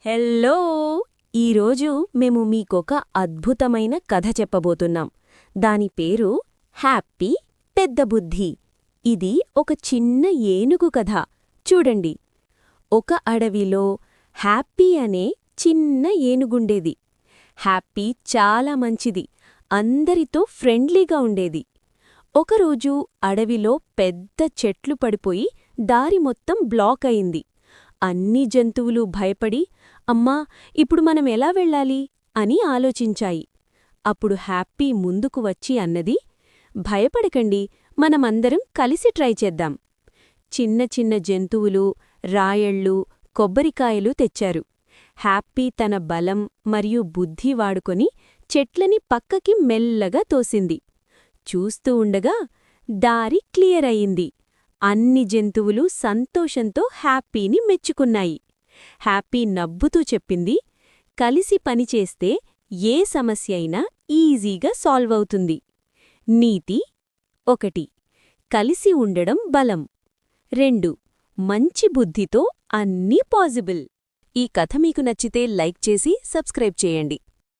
Hello! ఈరోజు మేము మీకొక అద్భుతమైన కథ చెప్పబోతున్నాం. దాని పేరు హ్యాపీ పెద్ద బుద్ధి. ఇది ఒక చిన్న ఏనుగు కథ. చూడండి. ఒక అడవిలో హ్యాపీ అనే చిన్న ఏనుగుండేది. హ్యాపీ చాలా మంచిది, అందరితో ఫ్రెండ్లీగా ఉండేది. ఒకరోజు అడవిలో పెద్ద చెట్లు పడిపోయి దారి మొత్తం బ్లాక్ అయింది. అన్ని జంతువులు భయపడి, అమ్మా, ఇప్పుడు మనం ఎలా వెళ్ళాలి అని ఆలోచించాయి. అప్పుడు హ్యాపీ ముందుకు వచ్చి అన్నది, భయపడకండి, మనమందరం కలిసి ట్రై చేద్దాం. చిన్న చిన్న జంతువులు, రాయళ్ళు, కొబ్బరికాయలు తెచ్చారు. హ్యాపీ తన బలం మరియు బుద్ధి వాడుకొని చెట్లని పక్కకి మెల్లగా తోసింది. చూస్తూ ఉండగా దారి క్లియర్ అయింది. అన్ని జంతువులు సంతోషంతో హ్యాపీని మెచ్చుకున్నాయి. హ్యాపీ నవ్వుతూ చెప్పింది, కలిసి పనిచేస్తే ఏ సమస్య అయినా ఈజీగా సాల్వ్ అవుతుంది. నీతి 1. కలిసి ఉండడం బలం. 2. మంచి బుద్ధితో అన్నీ పాజిబుల్. ఈ కథ మీకు నచ్చితే లైక్ చేసి సబ్స్క్రైబ్ చేయండి.